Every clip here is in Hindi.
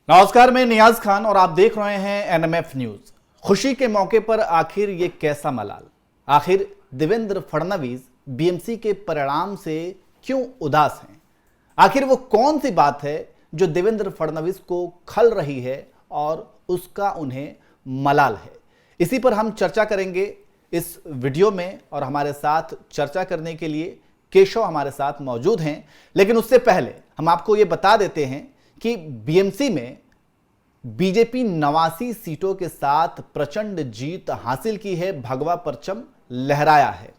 नमस्कार, मैं नियाज खान और आप देख रहे हैं एनएमएफ न्यूज। खुशी के मौके पर आखिर ये कैसा मलाल? आखिर देवेंद्र फडणवीस बीएमसी के परिणाम से क्यों उदास हैं? आखिर वो कौन सी बात है जो देवेंद्र फडणवीस को खल रही है और उसका उन्हें मलाल है? इसी पर हम चर्चा करेंगे इस वीडियो में और हमारे साथ चर्चा करने के लिए केशव हमारे साथ मौजूद हैं। लेकिन उससे पहले हम आपको ये बता देते हैं कि बीएमसी में बीजेपी 89 सीटों के साथ प्रचंड जीत हासिल की है, भगवा परचम लहराया है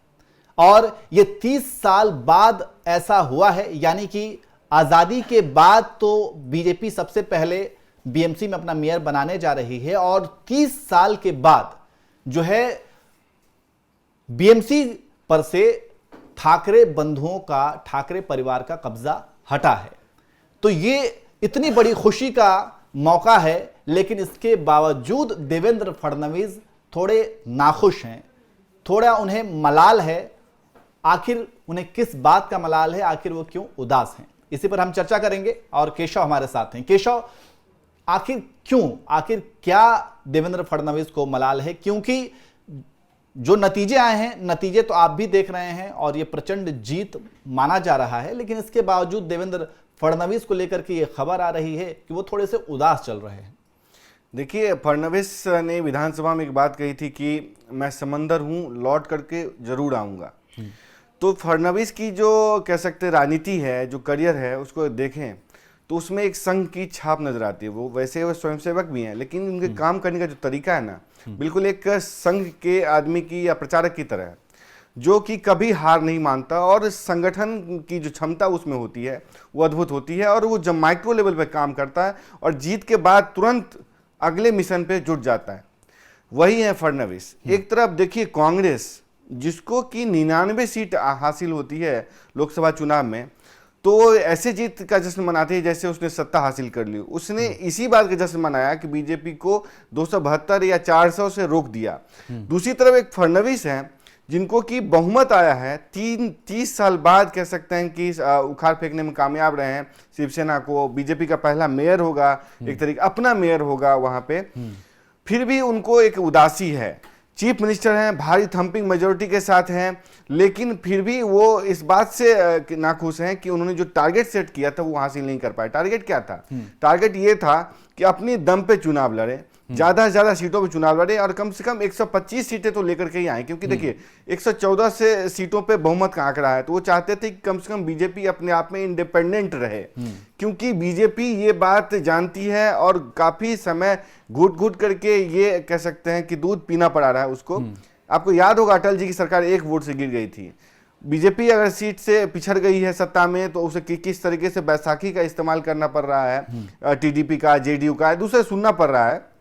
और ये 30 साल बाद ऐसा हुआ है। यानी कि आजादी के बाद तो बीजेपी सबसे पहले बीएमसी में अपना मेयर बनाने जा रही है और 30 साल के बाद जो है बीएमसी पर से ठाकरे बंधुओं का, ठाकरे परिवार का कब्जा हटा है। तो ये इतनी बड़ी खुशी का मौका है, लेकिन इसके बावजूद देवेंद्र फडणवीस थोड़े नाखुश हैं, थोड़ा उन्हें मलाल है। आखिर उन्हें किस बात का मलाल है, आखिर वो क्यों उदास हैं, इसी पर हम चर्चा करेंगे और केशव हमारे साथ हैं। केशव, आखिर क्यों, आखिर क्या देवेंद्र फडणवीस को मलाल है? क्योंकि जो नतीजे आए हैं, नतीजे तो आप भी देख रहे हैं और ये प्रचंड जीत माना जा रहा है, लेकिन इसके बावजूद देवेंद्र फडणवीस को लेकर के ये खबर आ रही है कि वो थोड़े से उदास चल रहे हैं। देखिए, फडणवीस ने विधानसभा में एक बात कही थी कि मैं समंदर हूं, लौट करके जरूर आऊंगा। तो फडणवीस की जो कह सकते राजनीति है, जो करियर है, उसको देखें तो उसमें एक संघ की छाप नजर आती है। वो वैसे वो स्वयंसेवक भी हैं, लेकिन उनके काम करने का जो तरीका है ना, बिल्कुल एक संघ के आदमी की या प्रचारक की तरह है, जो कि कभी हार नहीं मानता और संगठन की जो क्षमता उसमें होती है वो अद्भुत होती है। और वो जब माइक्रो लेवल पे काम करता है और जीत के बाद तुरंत अगले मिशन पे जुट जाता है, वही है फडणवीस। एक तरफ देखिए कांग्रेस, जिसको कि 99 सीट हासिल होती है लोकसभा चुनाव में, तो ऐसे जीत का जश्न मनाते हैं जैसे उसने सत्ता हासिल कर ली। उसने इसी बात का जश्न मनाया कि बीजेपी को 272 या 400 से रोक दिया। दूसरी तरफ एक फडणवीस है जिनको कि बहुमत आया है, 30 साल बाद कह सकते हैं कि उखाड़ फेंकने में कामयाब रहे हैं शिवसेना को। बीजेपी का पहला मेयर होगा, एक तरीके अपना मेयर होगा वहां पे। फिर भी उनको एक उदासी है। चीफ मिनिस्टर हैं, भारी थंपिंग मेजोरिटी के साथ हैं, लेकिन फिर भी वो इस बात से नाखुश हैं कि उन्होंने जो टारगेट सेट किया था वो हासिल नहीं कर पाए। टारगेट क्या था? टारगेट ये था कि अपनी दम पे चुनाव लड़े, ज्यादा से ज्यादा सीटों पे चुनाव लड़े और कम से कम 125 सीटें तो लेकर के ही आए। क्योंकि देखिए 114 से सीटों पे बहुमत का आंकड़ा है, तो वो चाहते थे कि कम से कम बीजेपी अपने आप में इंडिपेंडेंट रहे। क्योंकि बीजेपी ये बात जानती है और काफी समय घुट घुट करके ये कह सकते हैं कि दूध पीना पड़ा रहा है उसको। आपको याद होगा अटल जी की सरकार 1 वोट से गिर गई थी। बीजेपी अगर सीट से पिछड़ गई है सत्ता में, तो उसे किस तरीके से बैसाखी का इस्तेमाल करना पड़ रहा है, टीडीपी का, जेडीयू का, दूसरे सुनना पड़ रहा है।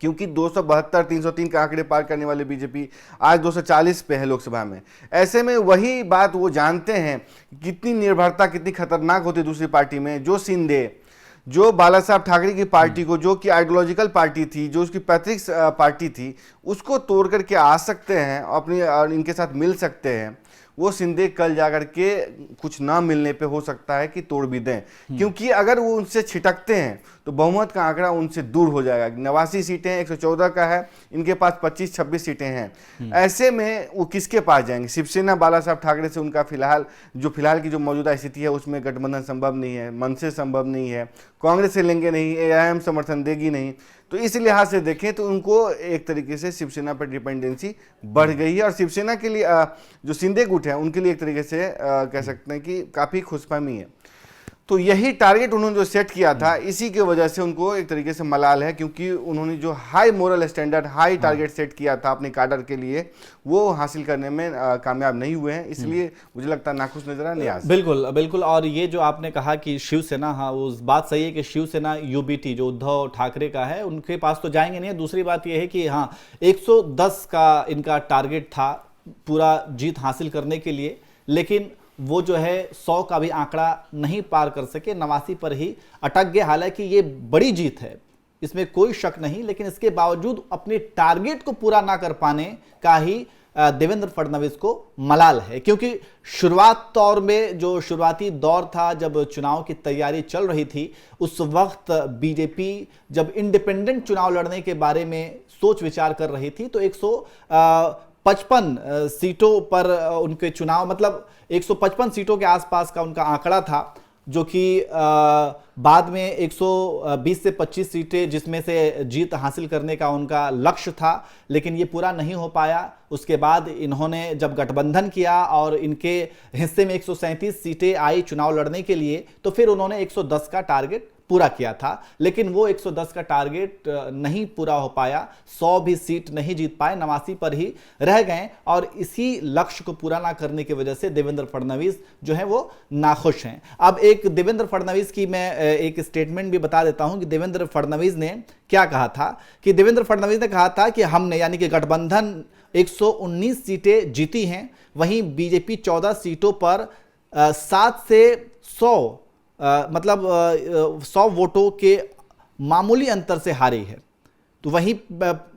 क्योंकि 272 303 का आंकड़े पार करने वाले बीजेपी आज 240 पे है लोकसभा में। ऐसे में वही बात वो जानते हैं कितनी निर्भरता, कितनी खतरनाक होती है दूसरी पार्टी में। जो शिंदे, जो बाला साहब ठाकरे की पार्टी को, जो कि आइडियोलॉजिकल पार्टी थी, जो उसकी पैतृक पार्टी थी, उसको तोड़ करके आ सकते हैं, अपनी इनके साथ मिल सकते हैं। वो शिंदे कल जाकर के कुछ ना मिलने पे हो सकता है कि तोड़ भी दें। क्योंकि अगर वो उनसे छिटकते हैं तो बहुमत का आंकड़ा उनसे दूर हो जाएगा। 89 सीटें 114 का है, इनके पास 25-26 सीटें हैं। ऐसे में वो किसके पास जाएंगे? शिवसेना बाला साहब ठाकरे से उनका फिलहाल की जो मौजूदा स्थिति है उसमें गठबंधन संभव नहीं है, मनसे संभव नहीं है, कांग्रेस से लेंगे नहीं, एआईएम समर्थन देगी नहीं। तो इस लिहाज से देखें तो उनको एक तरीके से शिवसेना पर डिपेंडेंसी बढ़ गई है और शिवसेना के लिए जो शिंदे गुट है उनके लिए एक तरीके से कह सकते हैं कि काफी खुशफहमी है। तो यही टारगेट उन्होंने जो सेट किया था, इसी की वजह से उनको एक तरीके से मलाल है, क्योंकि उन्होंने जो high moral standard, high target set किया था अपने काडर के लिए, वो हासिल करने में कामयाब नहीं हुए हैं। इसलिए मुझे लगता है नाखुश नजर आने। बिल्कुल बिल्कुल। और ये जो आपने कहा कि शिवसेना, हाँ वो बात सही है कि शिवसेना यूबीटी जो उद्धव ठाकरे का है, उनके पास तो जाएंगे नहीं। दूसरी बात ये है कि हाँ 110 का इनका टारगेट था पूरा जीत हासिल करने के लिए, लेकिन वो जो है 100 का भी आंकड़ा नहीं पार कर सके, 89 पर ही अटक गए। हालांकि ये बड़ी जीत है, इसमें कोई शक नहीं, लेकिन इसके बावजूद अपने टारगेट को पूरा ना कर पाने का ही देवेंद्र फडणवीस को मलाल है, क्योंकि शुरुआत तौर में जो शुरुआती दौर था जब चुनाव की तैयारी चल रही थी, उस वक्त बीजेपी जब इंडिपेंडेंट चुनाव लड़ने के बारे में सोच विचार कर रही थी तो 155 सीटों पर उनके चुनाव, मतलब 155 सीटों के आसपास का उनका आंकड़ा था, जो कि बाद में 120 से 25 सीटें जिसमें से जीत हासिल करने का उनका लक्ष्य था, लेकिन ये पूरा नहीं हो पाया। उसके बाद इन्होंने जब गठबंधन किया और इनके हिस्से में 137 सीटें आई चुनाव लड़ने के लिए, तो फिर उन्होंने 110 का टारगेट पूरा किया था, लेकिन वो 110 का टारगेट नहीं पूरा हो पाया, 100 भी सीट नहीं जीत पाए, 89 पर ही रह गए। और इसी लक्ष्य को पूरा ना करने की वजह से देवेंद्र फडणवीस जो है वो नाखुश हैं। अब एक देवेंद्र फडणवीस की मैं एक स्टेटमेंट भी बता देता हूं कि देवेंद्र फडणवीस ने क्या कहा था। कि देवेंद्र फडणवीस ने कहा था कि हमने, यानी कि गठबंधन 119 सीटें जीती हैं, वहीं बीजेपी 14 सीटों पर 7 से 100 मतलब 100 वोटों के मामूली अंतर से हारी है। तो वहीं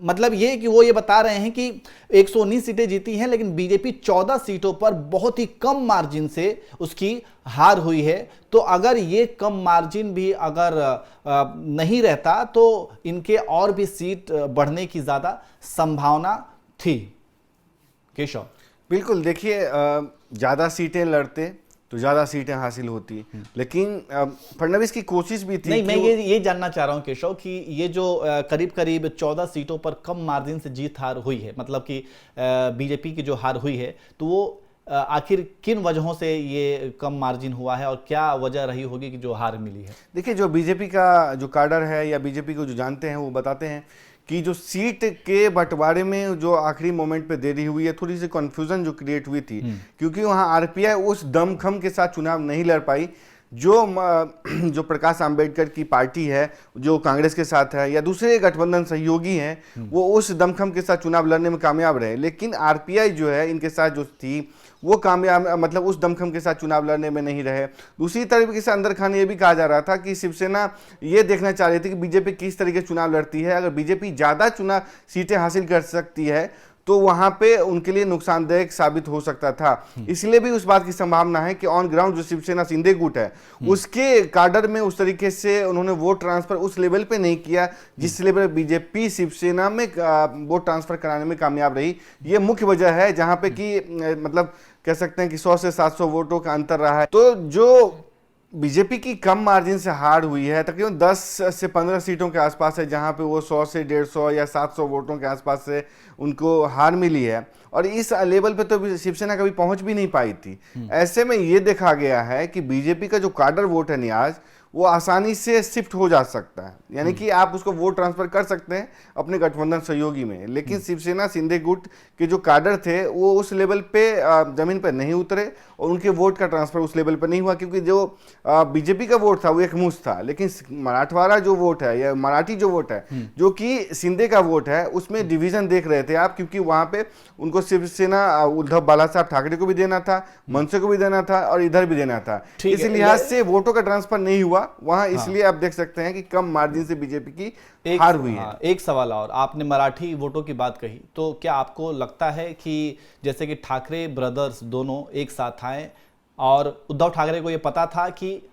मतलब ये कि वो ये बता रहे हैं कि 119 सीटें जीती हैं, लेकिन बीजेपी 14 सीटों पर बहुत ही कम मार्जिन से उसकी हार हुई है। तो अगर ये कम मार्जिन भी अगर नहीं रहता तो इनके और भी सीट बढ़ने की ज़्यादा संभावना थी। केशव, बिल्कुल, देखिए ज़्यादा सीटें लड़ते तो ज़्यादा सीटें हासिल होती, लेकिन फडणवीस की कोशिश भी थी। नहीं, मैं ये जानना चाह रहा हूं केशव कि ये जो करीब करीब 14 सीटों पर कम मार्जिन से जीत हार हुई है, मतलब कि बीजेपी की जो हार हुई है, तो वो आखिर किन वजहों से ये कम मार्जिन हुआ है और क्या वजह रही होगी कि जो हार मिली है? देखिए, जो बीजेपी का जो काडर है या बीजेपी को जो जानते हैं वो बताते हैं कि जो सीट के बंटवारे में जो आखिरी मोमेंट पे देरी हुई है, थोड़ी सी कन्फ्यूजन जो क्रिएट हुई थी, क्योंकि वहाँ आरपीआई उस दमखम के साथ चुनाव नहीं लड़ पाई जो प्रकाश आंबेडकर की पार्टी है, जो कांग्रेस के साथ है या दूसरे गठबंधन सहयोगी हैं, वो उस दमखम के साथ चुनाव लड़ने में कामयाब रहे। लेकिन आरपीआई जो है इनके साथ जो थी वो कामयाब, मतलब उस दमखम के साथ चुनाव लड़ने में नहीं रहे। दूसरी तरीके से अंदर खाने ये भी कहा जा रहा था कि शिवसेना ये देखना चाह रही थी कि बीजेपी किस तरीके से चुनाव लड़ती है। अगर बीजेपी ज़्यादा चुनाव सीटें हासिल कर सकती है तो वहां पे उनके लिए नुकसानदायक साबित हो सकता था। इसलिए भी उस बात की संभावना है कि ऑन ग्राउंड जो शिवसेना शिंदे गुट है उसके काडर में उस तरीके से उन्होंने वोट ट्रांसफर उस लेवल पे नहीं किया जिस लेवल पे बीजेपी शिवसेना में वोट ट्रांसफर कराने में कामयाब रही। ये मुख्य वजह है जहां पे कि मतलब कह सकते हैं कि 100 से 700 वोटों का अंतर रहा है। तो जो बीजेपी की कम मार्जिन से हार हुई है, तकरीबन 10 से 15 सीटों के आसपास है, जहां पे वो 100 से 150 या 700 वोटों के आसपास से उनको हार मिली है, और इस लेवल पे तो शिवसेना कभी पहुंच भी नहीं पाई थी। ऐसे में ये देखा गया है कि बीजेपी का जो काडर वोट है नियाज, वो आसानी से शिफ्ट हो जा सकता है, यानी कि आप उसको वोट ट्रांसफर कर सकते हैं अपने गठबंधन सहयोगी में। लेकिन शिवसेना शिंदे गुट के जो काडर थे वो उस लेवल पे जमीन पर नहीं उतरे और उनके वोट का ट्रांसफर उस लेवल पर नहीं हुआ, क्योंकि जो बीजेपी का वोट था वो एक मुश्त था, लेकिन मराठवाड़ा जो वोट है या मराठी जो वोट है जो कि शिंदे का वोट है, उसमें डिवीजन देख रहे थे आप, क्योंकि वहां पे उनको शिवसेना उद्धव बालासाहब ठाकरे को भी देना था, मनसे को भी देना था और इधर भी देना था। इस लिहाज से वोटों का ट्रांसफर नहीं हुआ वहां, इसलिए आप देख सकते हैं कि कम मार्जिन से बीजेपी की हार हुई है। एक सवाल और, आपने मराठी वोटों की बात कही, तो क्या आपको लगता है कि जैसे कि ठाकरे ब्रदर्स दोनों एक साथ आए और उद्धव ठाकरे को यह पता था कि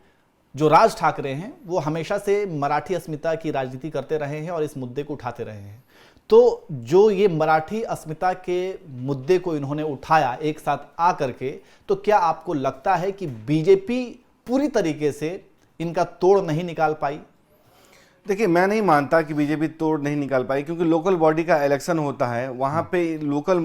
जो राज ठाकरे हैं वो हमेशा से मराठी अस्मिता की राजनीति करते रहे हैं और इस मुद्दे को उठाते रहे हैं, तो जो ये मराठी अस्मिता के मुद्दे को इन्होंने उठाया एक साथ आ करके, तो क्या आपको लगता है कि बीजेपी पूरी तरीके से इनका तोड़ नहीं निकाल पाई? देखिए, मैं नहीं मानता कि बीजेपी तोड़ नहीं निकाल पाई, क्योंकि लोकल बॉडी का इलेक्शन होता है, वहाँ पे लोकल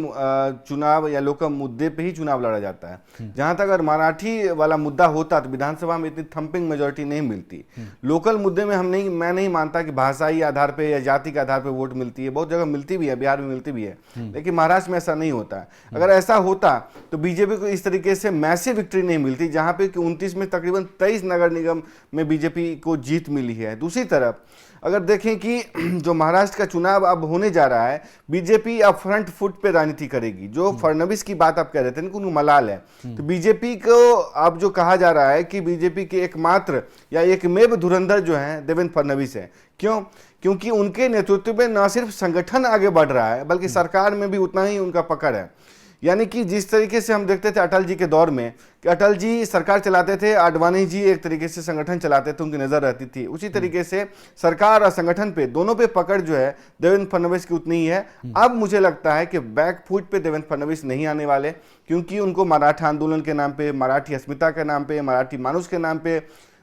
चुनाव या लोकल मुद्दे पे ही चुनाव लड़ा जाता है। जहाँ तक अगर मराठी वाला मुद्दा होता तो विधानसभा में इतनी थंपिंग मेजोरिटी नहीं मिलती। लोकल मुद्दे में मैं नहीं मानता कि भाषाई आधार पे या जाति के आधार पे वोट मिलती है, बहुत जगह मिलती भी है, बिहार में मिलती भी है, लेकिन महाराष्ट्र में ऐसा नहीं होता है। अगर ऐसा होता तो बीजेपी को इस तरीके से मैसिव विक्ट्री नहीं मिलती, जहाँ पे 29 में तकरीबन 23 नगर निगम में बीजेपी को जीत मिली है। दूसरी तरफ अगर देखें कि जो महाराष्ट्र का चुनाव अब होने जा रहा है, बीजेपी अब फ्रंट फुट पे राजनीति करेगी। जो फडणवीस की बात आप कह रहे थे उनको मलाल है, तो बीजेपी को अब जो कहा जा रहा है कि बीजेपी के एकमात्र या एकमेव धुरंधर जो है देवेंद्र फडणवीस है। क्यों? क्योंकि उनके नेतृत्व में न सिर्फ संगठन आगे बढ़ रहा है बल्कि सरकार में भी उतना ही उनका पकड़ है। यानी कि जिस तरीके से हम देखते थे अटल जी के दौर में कि अटल जी सरकार चलाते थे, आडवाणी जी एक तरीके से संगठन चलाते थे, उनकी नजर रहती थी, उसी तरीके से सरकार और संगठन पे दोनों पे पकड़ जो है देवेंद्र फडणवीस की उतनी ही है। अब मुझे लगता है कि बैकफुट पे देवेंद्र फडणवीस नहीं आने वाले, क्योंकि उनको मराठा आंदोलन के नाम पे, मराठी अस्मिता के नाम पे, मराठी मानुष के नाम पे,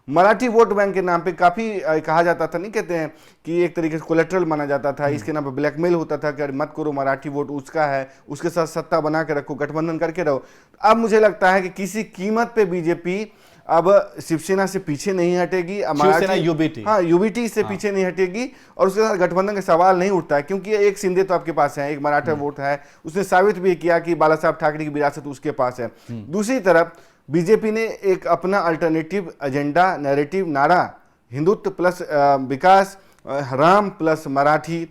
मराठी वोट बैंक के नाम पे काफी कहा जाता था, नहीं कहते हैं कि एक तरीके से कोलेट्रल माना जाता था, इसके नाम पे ब्लैकमेल होता था कि मत करो, मराठी वोट उसका है, उसके साथ सत्ता बना के रखो, गठबंधन करके रहो। अब मुझे लगता है कि किसी कीमत पे बीजेपी अब शिवसेना से पीछे नहीं हटेगी, यूबीटी, हाँ यूबीटी से पीछे नहीं हटेगी, और उसके साथ गठबंधन का सवाल नहीं उठता है, क्योंकि एक शिंदे तो आपके पास है, एक मराठा वोट है, उसने साबित भी किया कि बाला साहब ठाकरे की विरासत उसके पास है। दूसरी तरफ बीजेपी ने एक अपना अल्टरनेटिव एजेंडा, नैरेटिव, नारा हिंदुत्व प्लस विकास, राम प्लस मराठी,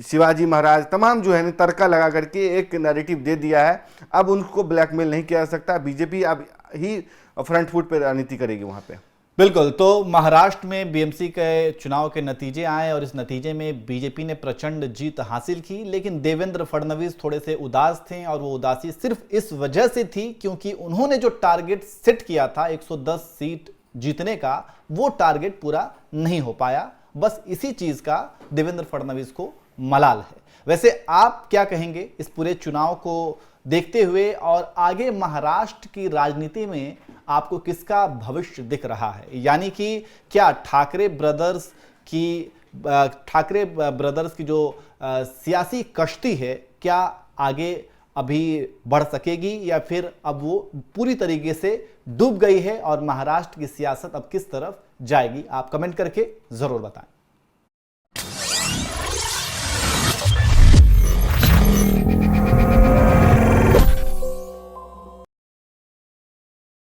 शिवाजी महाराज, तमाम जो है ना तड़का लगा करके एक नैरेटिव दे दिया है। अब उनको ब्लैकमेल नहीं किया जा सकता, बीजेपी अब ही फ्रंट फुट पे राजनीति करेगी वहां पे। बिल्कुल। तो महाराष्ट्र में बीएमसी के चुनाव के नतीजे आए और इस नतीजे में बीजेपी ने प्रचंड जीत हासिल की, लेकिन देवेंद्र फडणवीस थोड़े से उदास थे, और वो उदासी सिर्फ इस वजह से थी क्योंकि उन्होंने जो टारगेट सेट किया था 110 सीट जीतने का, वो टारगेट पूरा नहीं हो पाया। बस इसी चीज का देवेंद्र फडणवीस को मलाल है। वैसे आप क्या कहेंगे इस पूरे चुनाव को देखते हुए, और आगे महाराष्ट्र की राजनीति में आपको किसका भविष्य दिख रहा है? यानी कि क्या ठाकरे ब्रदर्स की जो सियासी कश्ती है, क्या आगे अभी बढ़ सकेगी, या फिर अब वो पूरी तरीके से डूब गई है और महाराष्ट्र की सियासत अब किस तरफ जाएगी? आप कमेंट करके जरूर बताएं।